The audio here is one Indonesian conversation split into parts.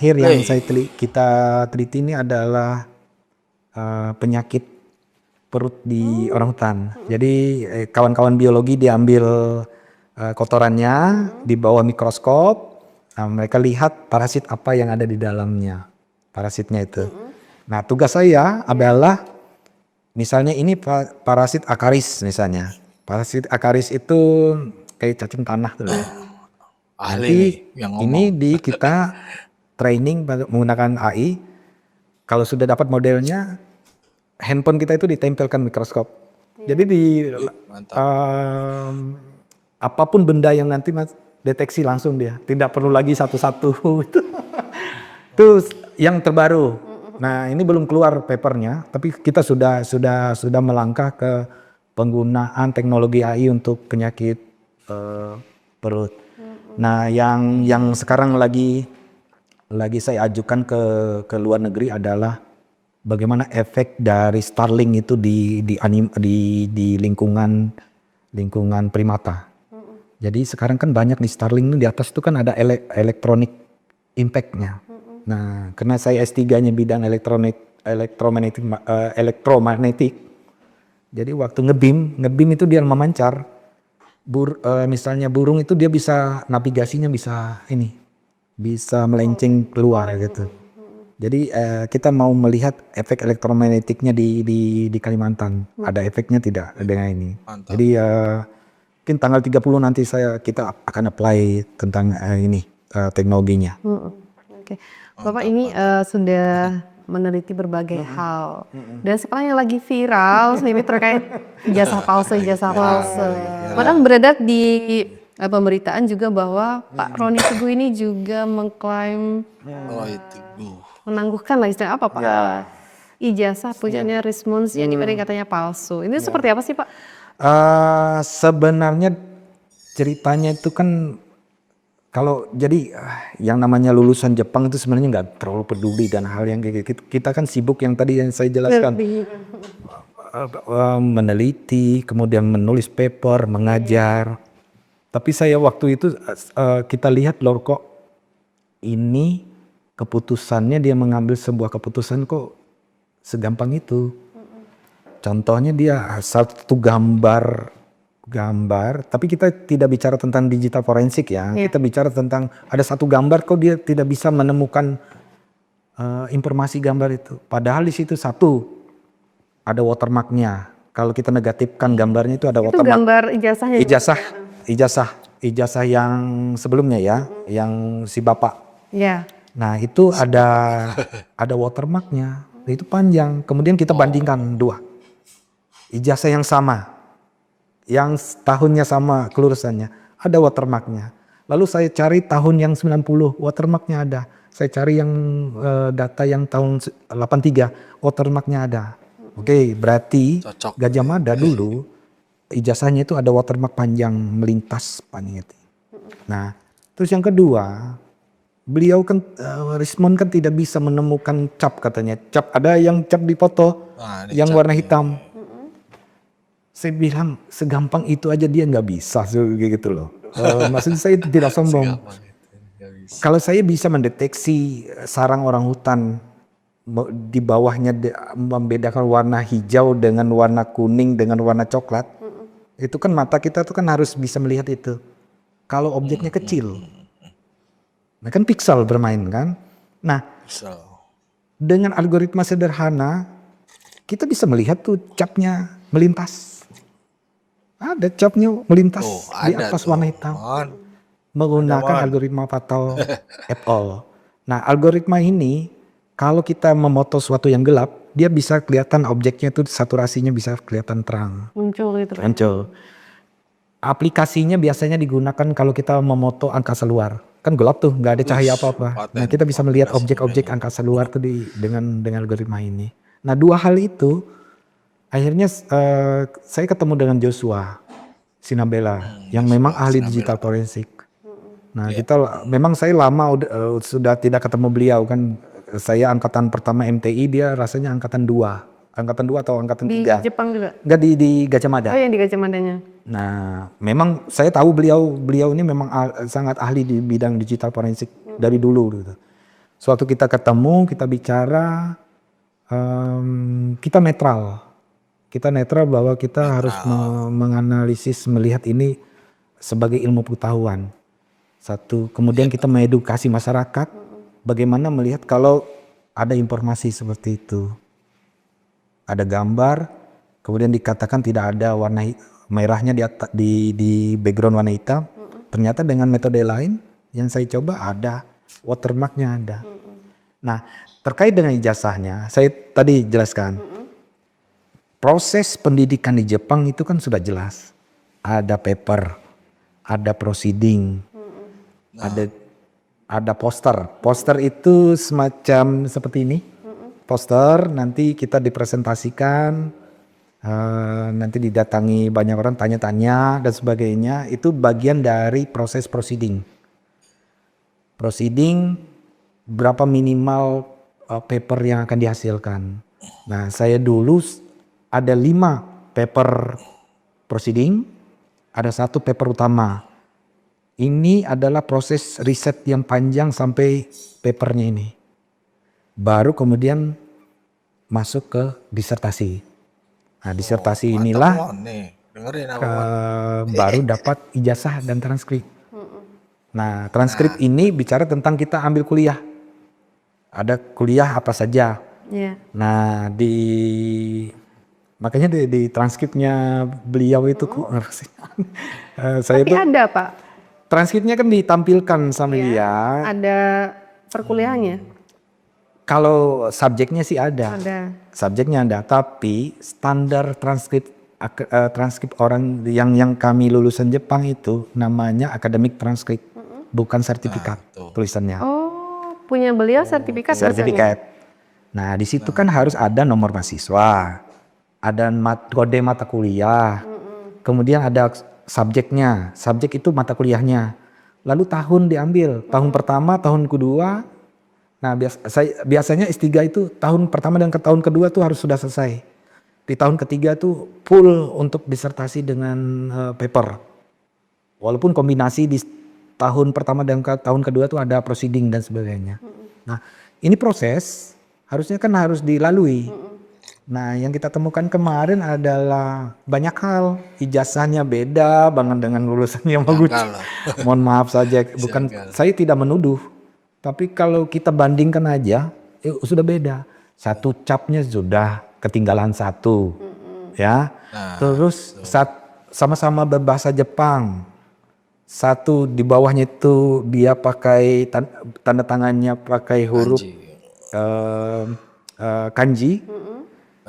terakhir yang kita teliti ini adalah penyakit perut di orangutan. Jadi kawan-kawan biologi diambil kotorannya, di bawah mikroskop, mereka lihat parasit apa yang ada di dalamnya, parasitnya itu. Nah tugas saya adalah, misalnya ini parasit akaris misalnya. Parasit akaris itu kayak cacing tanah tuh. Nanti ini kita training menggunakan AI. Kalau sudah dapat modelnya, handphone kita itu ditempelkan mikroskop. Jadi apapun benda yang nanti deteksi langsung dia, tidak perlu lagi satu-satu. Itu yang terbaru. Nah ini belum keluar papernya, tapi kita sudah melangkah ke penggunaan teknologi AI untuk penyakit perut. Nah yang sekarang lagi saya ajukan ke luar negeri adalah bagaimana efek dari Starlink itu di lingkungan primata. Jadi sekarang kan banyak di Starlink di atas itu kan ada electronic impact-nya. Nah, karena saya S3-nya bidang elektromagnetik. Jadi waktu ngebeam itu dia memancar. Misalnya burung itu dia bisa navigasinya bisa melenceng keluar gitu. Jadi kita mau melihat efek elektromagnetiknya di Kalimantan. Ada efeknya tidak dengan ini. Mantap. Jadi mungkin tanggal 30 nanti kita akan apply tentang teknologinya. Oke. Bapak ini sudah meneliti berbagai hal. Dan sekarang yang lagi viral ini terkait ijazah palsu. Padahal beredar di pemberitaan juga bahwa Pak Roni Teguh ini juga mengklaim menangguhkan lah istilah apa Pak? Ijazah punyanya Rismons yang diberi katanya palsu. Ini seperti apa sih Pak? Sebenarnya ceritanya itu kan kalau jadi yang namanya lulusan Jepang itu sebenarnya nggak terlalu peduli dan hal yang kayak gitu. Kita kan sibuk yang tadi yang saya jelaskan, meneliti, kemudian menulis paper, mengajar. Tapi saya waktu itu kita lihat loh kok ini keputusannya, dia mengambil sebuah keputusan kok segampang itu. Contohnya dia satu gambar, tapi kita tidak bicara tentang digital forensik ya. Kita bicara tentang ada satu gambar kok dia tidak bisa menemukan informasi gambar itu. Padahal di situ ada watermarknya. Kalau kita negatifkan gambarnya itu ada watermark. Itu gambar ijazahnya. Ijazah yang sebelumnya ya, yang si bapak. Iya. Nah itu ada watermarknya. Itu panjang. Kemudian kita bandingkan dua. Ijazah yang sama, yang tahunnya sama kelulusannya, ada watermarknya. Lalu saya cari tahun yang 90, watermarknya ada. Saya cari yang data yang tahun 83, watermarknya ada. Oke, berarti Gajah Mada dulu ijazahnya itu ada watermark panjang melintas panjang itu. Nah, terus yang kedua, beliau kan Rismond kan tidak bisa menemukan cap katanya. Cap ada yang cap di foto yang warna hitam. Saya bilang segampang itu aja dia nggak bisa gitu loh. Maksud saya tidak sombong. Kalau saya bisa mendeteksi sarang orangutan di bawahnya membedakan warna hijau dengan warna kuning dengan warna coklat, itu kan mata kita tuh kan harus bisa melihat itu. Kalau objeknya kecil, nah kan piksel bermain kan. Nah dengan algoritma sederhana kita bisa melihat tuh capnya melintas. Ada capnya melintas di atas warna hitam. Menggunakan algoritma Fatal et al. Nah algoritma ini kalau kita memoto sesuatu yang gelap, dia bisa kelihatan objeknya itu saturasinya bisa kelihatan terang. Muncul gitu. Muncul. Aplikasinya biasanya digunakan kalau kita memoto angkasa luar. Kan gelap tuh, nggak ada cahaya apa-apa. Nah kita bisa melihat objek-objek angkasa luar tuh dengan algoritma ini. Nah dua hal itu akhirnya saya ketemu dengan Joshua Sinabela yang memang ahli digital forensik. Nah memang saya lama sudah tidak ketemu beliau kan. Saya angkatan pertama MTI, dia rasanya angkatan 2 atau angkatan 3. Di Jepang juga? Enggak, di Gajah Mada. Oh yang di Gajah Madanya. Nah memang saya tahu beliau ini memang sangat ahli di bidang digital forensik dari dulu gitu. Suatu kita ketemu, kita bicara, kita netral. Kita netral bahwa kita harus menganalisis, melihat ini sebagai ilmu pengetahuan. Satu, kemudian kita mengedukasi masyarakat bagaimana melihat kalau ada informasi seperti itu. Ada gambar, kemudian dikatakan tidak ada warna merahnya di background warna hitam. Ternyata dengan metode lain yang saya coba ada, watermarknya ada. Nah, terkait dengan ijazahnya, saya tadi jelaskan. Proses pendidikan di Jepang itu kan sudah jelas. Ada paper, ada proceeding, ada poster. Poster itu semacam seperti ini. Poster nanti kita dipresentasikan, nanti didatangi banyak orang tanya-tanya dan sebagainya. Itu bagian dari proses proceeding. Proceeding berapa minimal paper yang akan dihasilkan. Nah, saya dulu ada 5 paper proceeding, ada 1 paper utama. Ini adalah proses riset yang panjang sampai papernya ini. Baru kemudian masuk ke disertasi. Nah, disertasi inilah baru dapat ijazah dan transkrip. Nah, transkrip ini bicara tentang kita ambil kuliah. Ada kuliah apa saja. Nah, makanya di transkripnya beliau itu saya tapi ada Pak. Transkripnya kan ditampilkan sama dia. Ada perkuliahannya. Kalau subjeknya sih ada. Subjeknya ada, tapi standar transkrip orang yang kami lulusan Jepang itu namanya academic transcript, bukan sertifikat tulisannya. Oh, punya beliau sertifikat. Sertifikat. Nah, di situ kan harus ada nomor mahasiswa, ada kode mata kuliah, kemudian ada subjeknya. Subjek itu mata kuliahnya. Lalu tahun diambil, tahun pertama, tahun kedua. Nah, biasanya S3 itu tahun pertama dan tahun kedua tuh harus sudah selesai. Di tahun ketiga tuh full untuk disertasi dengan paper. Walaupun kombinasi di tahun pertama dan tahun kedua tuh ada proceeding dan sebagainya. Nah, ini proses harusnya kan harus dilalui. Nah, yang kita temukan kemarin adalah banyak hal. Ijazahnya beda banget dengan lulusannya Yamaguchi. Mohon maaf saja, saya tidak menuduh. Tapi kalau kita bandingkan aja, sudah beda. Satu capnya sudah ketinggalan satu, ya. Terus sama-sama berbahasa Jepang. Satu di bawahnya itu dia pakai tanda tangannya pakai huruf kanji.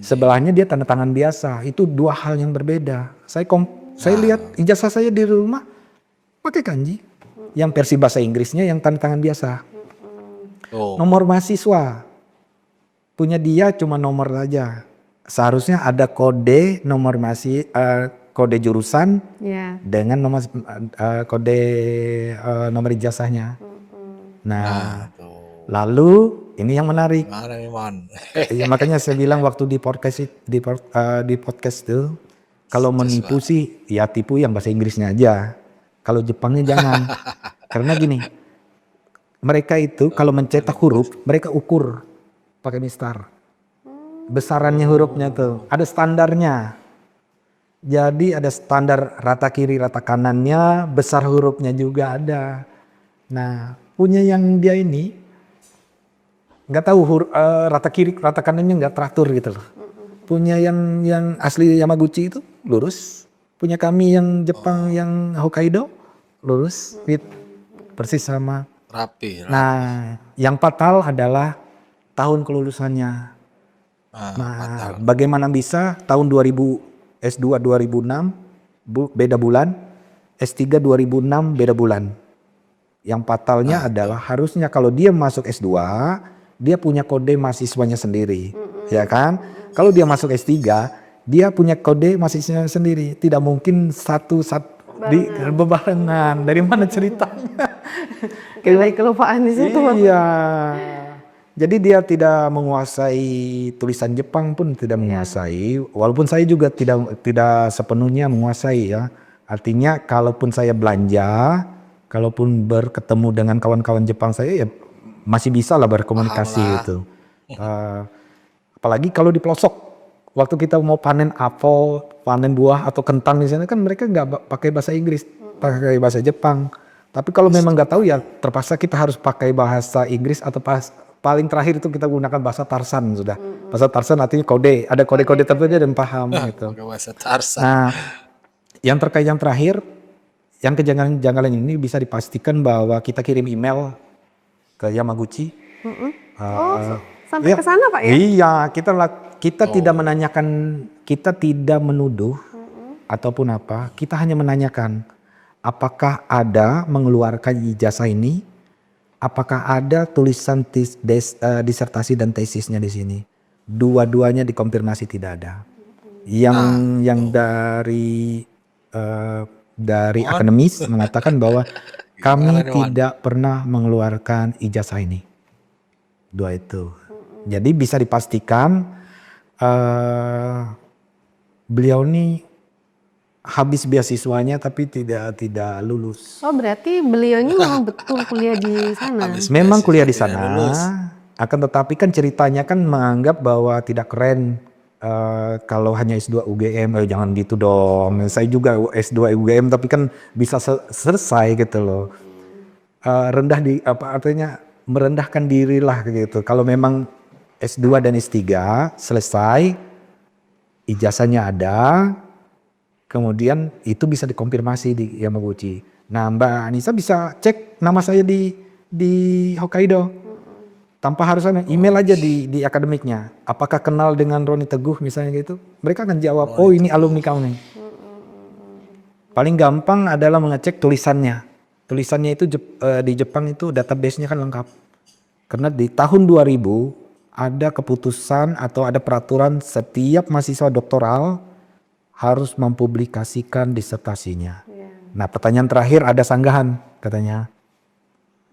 Sebelahnya dia tanda tangan biasa. Itu 2 hal yang berbeda. Saya lihat ijazah saya di rumah pakai kanji. Yang versi bahasa Inggrisnya yang tanda tangan biasa. Nomor mahasiswa punya dia cuma nomor saja. Seharusnya ada kode nomor kode jurusan dengan nomor kode nomor ijazahnya. Nah, lalu ini yang menarik. Makanya saya bilang waktu di podcast itu, kalau menipu sih ya tipu yang bahasa Inggrisnya aja. Kalau Jepangnya jangan. Karena gini, mereka itu kalau mencetak huruf, mereka ukur pakai mistar. Besarannya hurufnya tuh, ada standarnya. Jadi ada standar rata kiri, rata kanannya, besar hurufnya juga ada. Nah, punya yang dia ini, nggak tahu rata kiri, rata kanannya nggak teratur gitu loh. Punya yang asli Yamaguchi itu lurus. Punya kami yang Jepang yang Hokkaido lurus, persis sama. Rapi. Nah, yang fatal adalah tahun kelulusannya. Nah, bagaimana bisa tahun 2000 S2 2006 beda bulan, S3 2006 beda bulan. Yang fatalnya adalah harusnya kalau dia masuk S2, dia punya kode mahasiswanya sendiri, ya kan? Kalau dia masuk S3, dia punya kode mahasiswanya sendiri. Tidak mungkin satu bebarengan. Dari mana ceritanya? Kelupaan di situ. Iya. Jadi dia tidak menguasai tulisan Jepang pun tidak menguasai. Walaupun saya juga tidak sepenuhnya menguasai ya. Artinya kalaupun saya belanja, kalaupun berketemu dengan kawan-kawan Jepang saya ya masih bisa lah berkomunikasi Paham lah. itu. Apalagi kalau di pelosok, waktu kita mau panen apel, panen buah atau kentang di sana kan mereka nggak pakai bahasa Inggris, pakai bahasa Jepang. Tapi kalau memang nggak tahu ya terpaksa kita harus pakai bahasa Inggris atau paling terakhir itu kita gunakan bahasa Tarsan sudah. Bahasa Tarsan artinya kode, ada kode-kode tertentu dan paham gitu. Pakai bahasa Tarsan. Nah, yang terkait yang terakhir, yang kejanggalan ini bisa dipastikan bahwa kita kirim email ke Yamaguchi. Sampai Iya. ke sana Pak ya? Iya, kita tidak menanyakan, kita tidak menuduh ataupun apa, kita hanya menanyakan apakah ada mengeluarkan ijazah ini, apakah ada tulisan disertasi dan tesisnya di sini. Dua-duanya dikonfirmasi tidak ada. Yang dari akademis mengatakan bahwa kami tidak pernah mengeluarkan ijazah ini. Dua itu. Jadi bisa dipastikan beliau ini habis beasiswanya tapi tidak lulus. Oh berarti beliau ini memang betul kuliah di sana. Memang kuliah di sana, akan tetapi kan ceritanya kan menganggap bahwa tidak keren kalau hanya S2 UGM. Jangan gitu dong. Saya juga S2 UGM tapi kan bisa selesai gitu loh. Rendah di apa artinya merendahkan diri lah gitu. Kalau memang S2 dan S3 selesai, ijazahnya ada, kemudian itu bisa dikonfirmasi di Yamaguchi. Nah, Mbak Anissa bisa cek nama saya di Hokkaido. Tanpa harus email aja di akademiknya. Apakah kenal dengan Roni Teguh misalnya gitu? Mereka akan jawab, oh ini alumni kau nih. Paling gampang adalah mengecek tulisannya. Tulisannya itu di Jepang itu database-nya kan lengkap. Karena di tahun 2000 ada keputusan atau ada peraturan setiap mahasiswa doktoral harus mempublikasikan disertasinya. Nah, pertanyaan terakhir ada sanggahan katanya.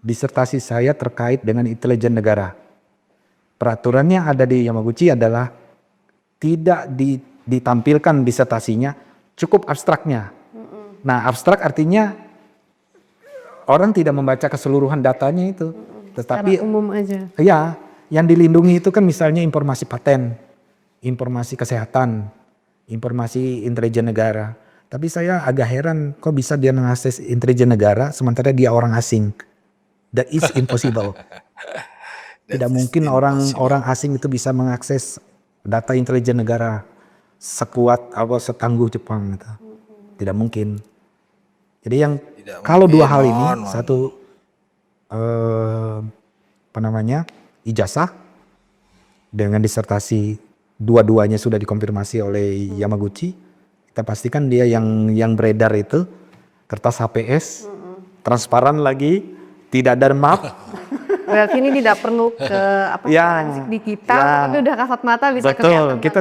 Disertasi saya terkait dengan intelijen negara. Peraturannya ada di Yamaguchi adalah tidak ditampilkan disertasinya, cukup abstraknya. Nah, abstrak artinya orang tidak membaca keseluruhan datanya itu. Tetapi secara umum aja. Ya, yang dilindungi itu kan misalnya informasi paten, informasi kesehatan, informasi intelijen negara. Tapi saya agak heran kok bisa dia mengakses intelijen negara sementara dia orang asing. That is impossible. Tidak mungkin orang asing itu bisa mengakses data intelijen negara sekuat atau setangguh Jepang gitu. Tidak mungkin. Jadi yang kalau dua hal ini, satu ijazah dengan disertasi dua-duanya sudah dikonfirmasi oleh Yamaguchi. Kita pastikan dia yang beredar itu kertas HPS, transparan lagi, tidak ada map. Berarti ini tidak perlu ke forensik di kita, tapi udah kasat mata bisa kelihatan. Betul,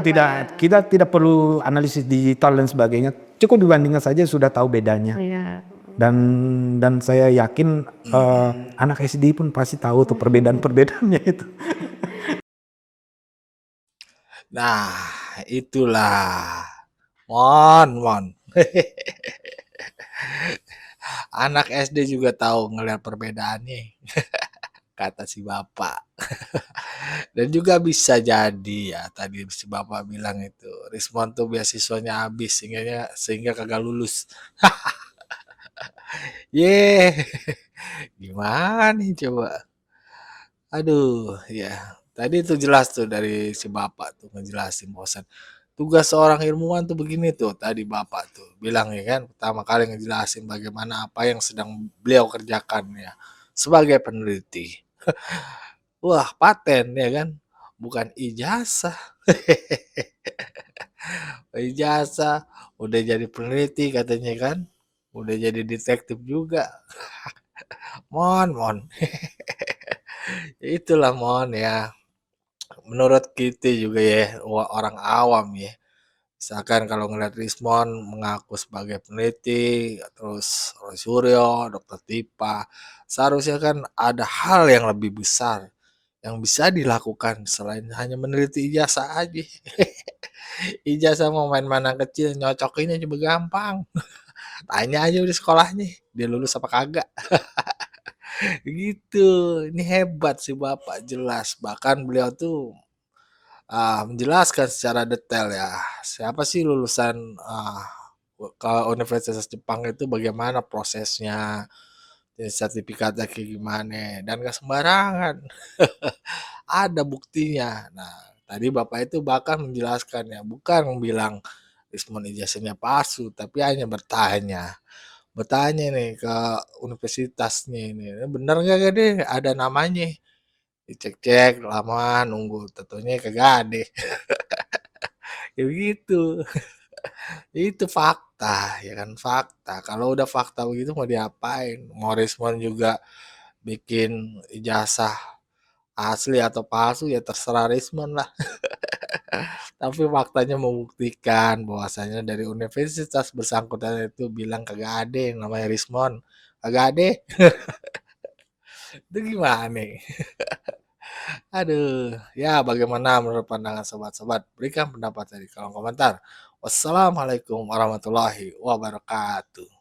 kita tidak perlu analisis digital dan sebagainya. Cukup dibandingkan saja sudah tahu bedanya. Iya. Dan saya yakin anak SD pun pasti tahu tuh perbedaan-perbedaannya itu. Nah, itulah. Mon. Anak SD juga tahu ngelihat perbedaannya. Kata si bapak. Dan juga bisa jadi ya tadi si bapak bilang itu Rismon tuh beasiswanya habis sehingga kagak lulus. Gimana nih coba? Aduh, ya. Tadi tuh jelas tuh dari si bapak tuh ngejelasin bosan. Tugas seorang ilmuwan tuh begini tuh tadi bapak tuh bilang ya kan pertama kali ngejelasin bagaimana apa yang sedang beliau kerjakan ya sebagai peneliti. Wah, paten ya kan? Bukan ijazah. Ijazah udah jadi peneliti katanya kan? Udah jadi detektif juga. Mon. Itulah Mon ya. Menurut kita juga ya orang awam ya. Misalkan kalau ngeliat Rismon mengaku sebagai peneliti, terus Roy Suryo, Dr. Tipa, seharusnya kan ada hal yang lebih besar yang bisa dilakukan selain hanya meneliti ijazah aja. Ijazah mau main mana kecil nyocokinnya juga gampang. Tanya aja di sekolahnya, dia lulus apa kagak. Gitu, ini hebat sih Bapak, jelas. Bahkan beliau tuh, menjelaskan secara detail ya, siapa sih lulusan, ke Universitas Jepang itu bagaimana prosesnya, jadi sertifikatnya kayak gimana, dan gak sembarangan, ada buktinya. Nah, tadi Bapak itu bahkan menjelaskan ya, bukan bilang Rismon ijazahnya palsu, tapi hanya bertanya. Bertanya nih ke universitasnya ini, "Bener nggak deh ada namanya?" Dicek-cek lama nunggu, tentunya kagak ada. Ya begitu, itu fakta, ya kan fakta. Kalau udah fakta begitu mau diapain? Mau Rismon juga bikin ijazah asli atau palsu ya terserah Rismon lah. Tapi faktanya membuktikan bahwasanya dari universitas bersangkutan itu bilang kagak ada yang namanya Rismon, kagak ada. Itu gimana? Aduh, ya bagaimana menurut pandangan sobat-sobat? Berikan pendapat di kolom komentar. Wassalamualaikum warahmatullahi wabarakatuh.